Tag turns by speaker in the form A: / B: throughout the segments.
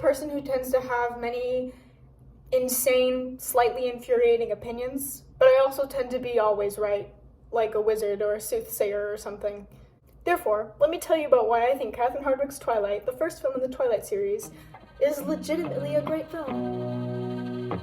A: person who tends to have many insane, slightly infuriating opinions, but I also tend to be always right, like a wizard or a soothsayer or something. Therefore, let me tell you about why I think Catherine Hardwicke's Twilight, the first film in the Twilight series, is legitimately a great film.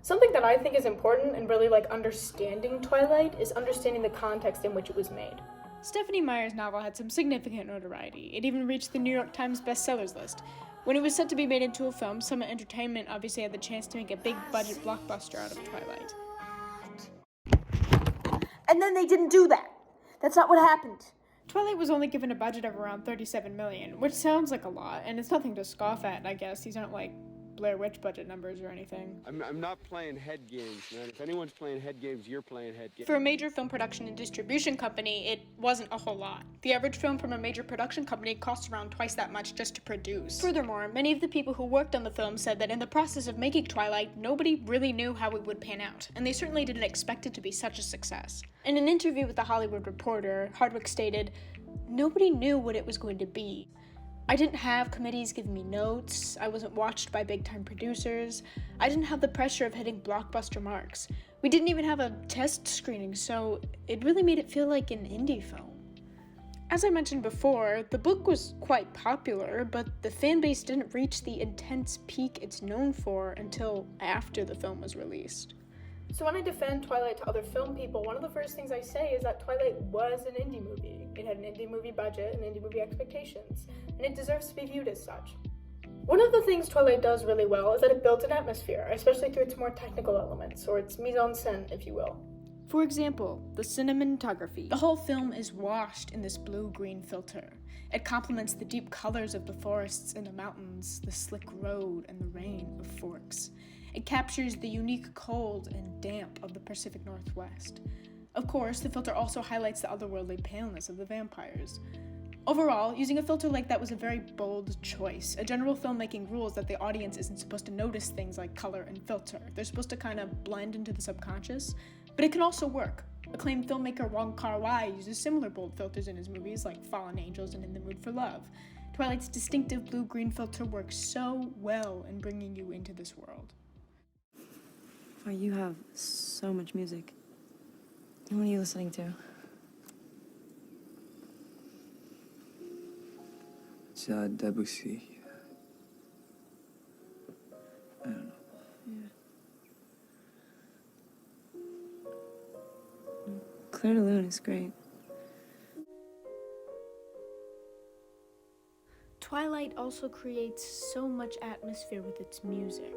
A: Something that I think is important in really understanding Twilight is understanding the context in which it was made.
B: Stephenie Meyer's novel had some significant notoriety. It even reached the New York Times bestsellers list. When it was set to be made into a film, Summit Entertainment obviously had the chance to make a big budget blockbuster out of Twilight.
C: And then they didn't do that. That's not what happened.
B: Twilight was only given a budget of around $37 million, which sounds like a lot, and it's nothing to scoff at, I guess. These aren't like Blair Witch budget numbers or anything.
D: I'm not playing head games, man. If anyone's playing head games, you're playing head games.
B: For a major film production and distribution company, it wasn't a whole lot. The average film from a major production company costs around twice that much just to produce. Furthermore, many of the people who worked on the film said that in the process of making Twilight, nobody really knew how it would pan out, and they certainly didn't expect it to be such a success. In an interview with The Hollywood Reporter, Hardwicke stated, "Nobody knew what it was going to be. I didn't have committees giving me notes, I wasn't watched by big-time producers, I didn't have the pressure of hitting blockbuster marks. We didn't even have a test screening, so it really made it feel like an indie film." As I mentioned before, the book was quite popular, but the fan base didn't reach the intense peak it's known for until after the film was released.
A: So when I defend Twilight to other film people, one of the first things I say is that Twilight was an indie movie. It had an indie movie budget and indie movie expectations, and it deserves to be viewed as such. One of the things Twilight does really well is that it builds an atmosphere, especially through its more technical elements, or its mise-en-scène, if you will.
B: For example, the cinematography. The whole film is washed in this blue-green filter. It complements the deep colors of the forests and the mountains, the slick road, and the rain of Forks. It captures the unique cold and damp of the Pacific Northwest. Of course, the filter also highlights the otherworldly paleness of the vampires. Overall, using a filter like that was a very bold choice. A general filmmaking rule is that the audience isn't supposed to notice things like color and filter. They're supposed to kind of blend into the subconscious, but it can also work. Acclaimed filmmaker Wong Kar-wai uses similar bold filters in his movies like Fallen Angels and In the Mood for Love. Twilight's distinctive blue-green filter works so well in bringing you into this world.
E: Oh, you have so much music. What are you listening to?
F: It's Debussy. I don't know.
E: Yeah. Claire de Lune is great.
B: Twilight also creates so much atmosphere with its music.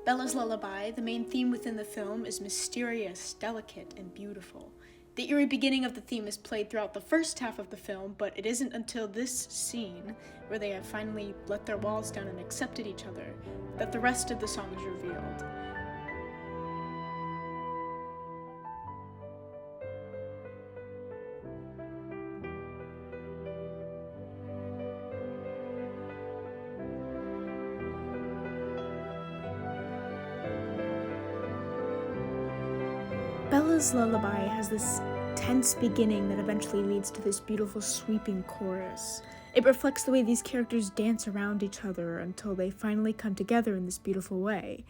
B: Bella's Lullaby, the main theme within the film, is mysterious, delicate, and beautiful. The eerie beginning of the theme is played throughout the first half of the film, but it isn't until this scene, where they have finally let their walls down and accepted each other, that the rest of the song is revealed. Bella's Lullaby has this tense beginning that eventually leads to this beautiful sweeping chorus. It reflects the way these characters dance around each other until they finally come together in this beautiful way.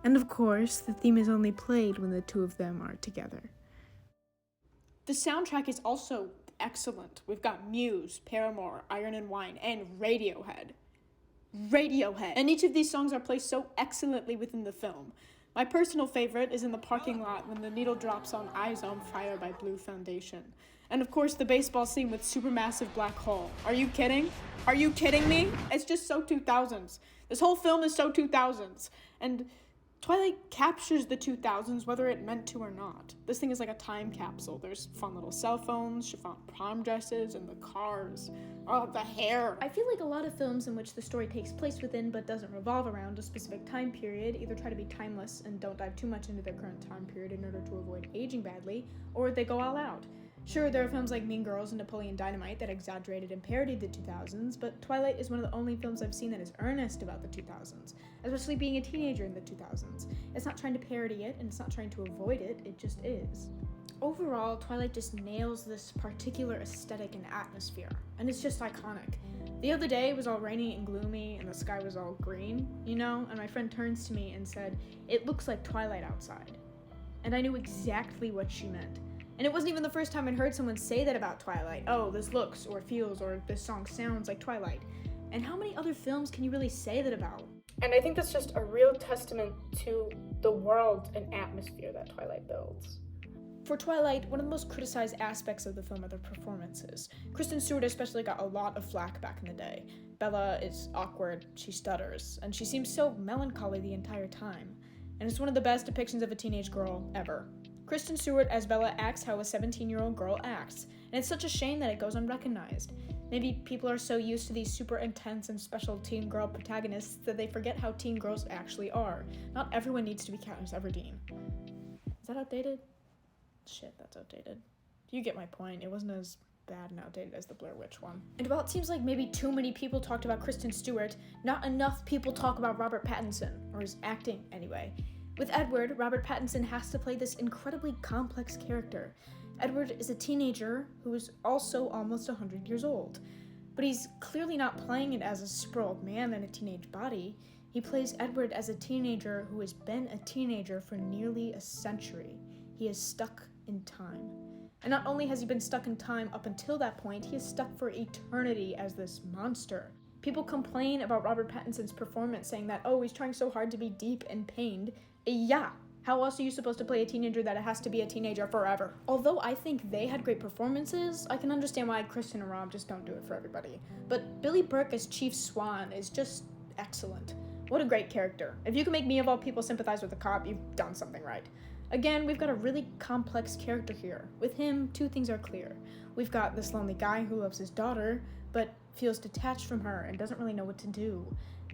B: And of course, the theme is only played when the two of them are together. The soundtrack is also excellent. We've got Muse, Paramore, Iron and Wine, and Radiohead. And each of these songs are placed so excellently within the film. My personal favorite is in the parking lot when the needle drops on Eyes on Fire by Blue Foundation. And of course, the baseball scene with Supermassive Black Hole. Are you kidding? Are you kidding me? It's just so 2000s. This whole film is so 2000s. And Twilight captures the 2000s whether it meant to or not. This thing is like a time capsule. There's fun little cell phones, chiffon prom dresses, and the cars. Oh, the hair. I feel like a lot of films in which the story takes place within but doesn't revolve around a specific time period either try to be timeless and don't dive too much into their current time period in order to avoid aging badly, or they go all out. Sure, there are films like Mean Girls and Napoleon Dynamite that exaggerated and parodied the 2000s, but Twilight is one of the only films I've seen that is earnest about the 2000s, especially being a teenager in the 2000s. It's not trying to parody it, and it's not trying to avoid it, it just is. Overall, Twilight just nails this particular aesthetic and atmosphere, and it's just iconic. The other day, it was all rainy and gloomy, and the sky was all green, and my friend turns to me and said, "It looks like Twilight outside." And I knew exactly what she meant. And it wasn't even the first time I'd heard someone say that about Twilight. Oh, this looks or feels or this song sounds like Twilight. And how many other films can you really say that about?
A: And I think that's just a real testament to the world and atmosphere that Twilight builds.
B: For Twilight, one of the most criticized aspects of the film are the performances. Kristen Stewart especially got a lot of flack back in the day. Bella is awkward, she stutters, and she seems so melancholy the entire time. And it's one of the best depictions of a teenage girl ever. Kristen Stewart as Bella acts how a 17-year-old girl acts, and it's such a shame that it goes unrecognized. Maybe people are so used to these super intense and special teen girl protagonists that they forget how teen girls actually are. Not everyone needs to be Katniss Everdeen. Is that outdated? Shit, that's outdated. You get my point. It wasn't as bad and outdated as the Blair Witch one. And while it seems like maybe too many people talked about Kristen Stewart, not enough people talk about Robert Pattinson, or his acting anyway. With Edward, Robert Pattinson has to play this incredibly complex character. Edward is a teenager who is also almost 100 years old. But he's clearly not playing it as a sprawled man in a teenage body. He plays Edward as a teenager who has been a teenager for nearly a century. He is stuck in time. And not only has he been stuck in time up until that point, he is stuck for eternity as this monster. People complain about Robert Pattinson's performance, saying that, oh, he's trying so hard to be deep and pained. Yeah, how else are you supposed to play a teenager that has to be a teenager forever? Although I think they had great performances, I can understand why Kristen and Rob just don't do it for everybody. But Billy Burke as Chief Swan is just excellent. What a great character. If you can make me of all people sympathize with a cop, you've done something right. Again, we've got a really complex character here. With him, two things are clear. We've got this lonely guy who loves his daughter, but feels detached from her and doesn't really know what to do.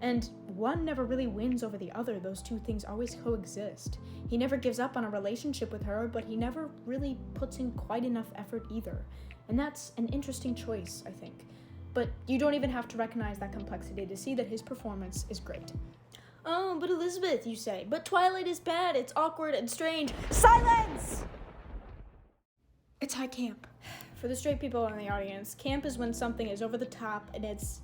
B: And one never really wins over the other. Those two things always coexist. He never gives up on a relationship with her, but he never really puts in quite enough effort either. And that's an interesting choice, I think. But you don't even have to recognize that complexity to see that his performance is great. Oh, but Elizabeth, you say. But Twilight is bad. It's awkward and strange. Silence! It's high camp. For the straight people in the audience, camp is when something is over the top and it's,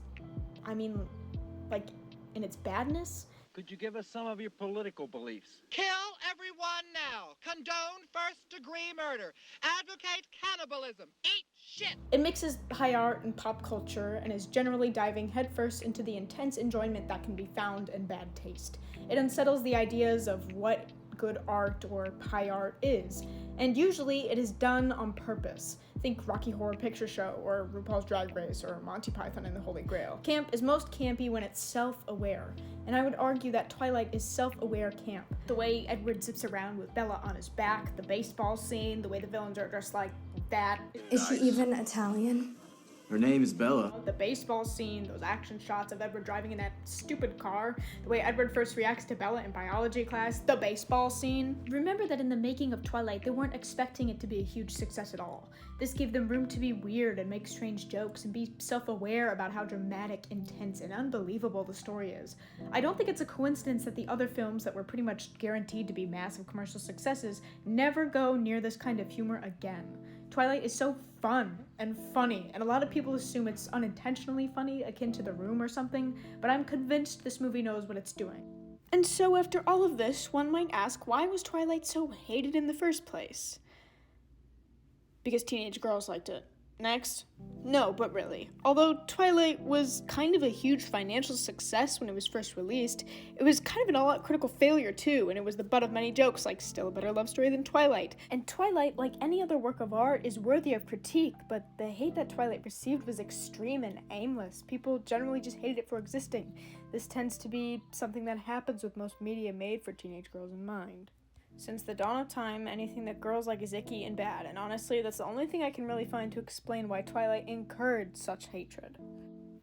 B: in its badness.
G: Could you give us some of your political beliefs?
H: Kill everyone now. Condone first-degree murder. Advocate cannibalism. Eat shit.
B: It mixes high art and pop culture and is generally diving headfirst into the intense enjoyment that can be found in bad taste. It unsettles the ideas of what good art or high art is, and usually it is done on purpose. Think Rocky Horror Picture Show, or RuPaul's Drag Race, or Monty Python and the Holy Grail. Camp is most campy when it's self-aware, and I would argue that Twilight is self-aware camp. The way Edward zips around with Bella on his back, the baseball scene, the way the villains are dressed like that.
E: Is she even Italian?
F: Her name is Bella.
B: The baseball scene, those action shots of Edward driving in that stupid car, the way Edward first reacts to Bella in biology class, the baseball scene. Remember that in the making of Twilight, they weren't expecting it to be a huge success at all. This gave them room to be weird and make strange jokes and be self-aware about how dramatic, intense, and unbelievable the story is. I don't think it's a coincidence that the other films that were pretty much guaranteed to be massive commercial successes never go near this kind of humor again. Twilight is so fun and funny, and a lot of people assume it's unintentionally funny, akin to The Room or something, but I'm convinced this movie knows what it's doing. And so after all of this, one might ask, why was Twilight so hated in the first place? Because teenage girls liked it. Next? No, but really. Although Twilight was kind of a huge financial success when it was first released, it was kind of an all-out critical failure too, and it was the butt of many jokes, like still a better love story than Twilight. And Twilight, like any other work of art, is worthy of critique, but the hate that Twilight received was extreme and aimless. People generally just hated it for existing. This tends to be something that happens with most media made for teenage girls in mind. Since the dawn of time, anything that girls like is icky and bad, and honestly, that's the only thing I can really find to explain why Twilight incurred such hatred.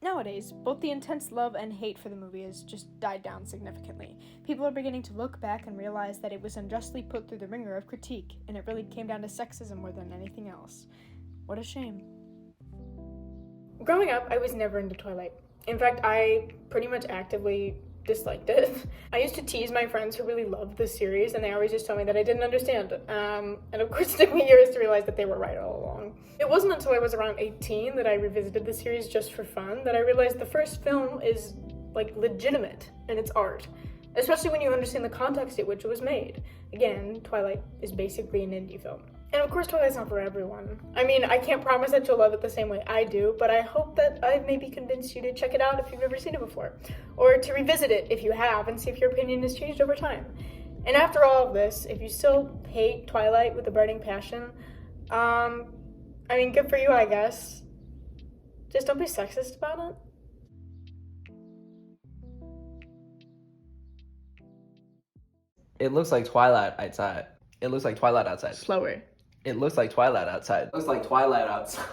B: Nowadays, both the intense love and hate for the movie has just died down significantly. People are beginning to look back and realize that it was unjustly put through the ringer of critique, and it really came down to sexism more than anything else. What a shame.
A: Growing up, I was never into Twilight. In fact, I pretty much actively disliked it. I used to tease my friends who really loved the series, and they always just told me that I didn't understand it. And of course, it took me years to realize that they were right all along. It wasn't until I was around 18 that I revisited the series just for fun that I realized the first film is, like, legitimate in its art, especially when you understand the context in which it was made. Again, Twilight is basically an indie film. And of course, Twilight's not for everyone. I mean, I can't promise that you'll love it the same way I do, but I hope that I've maybe convinced you to check it out if you've never seen it before, or to revisit it if you have and see if your opinion has changed over time. And after all of this, if you still hate Twilight with a burning passion, I mean, good for you, I guess. Just don't be sexist about it.
I: It looks like Twilight outside. It looks like Twilight outside.
B: Slower.
I: It looks like Twilight outside. It looks like Twilight outside.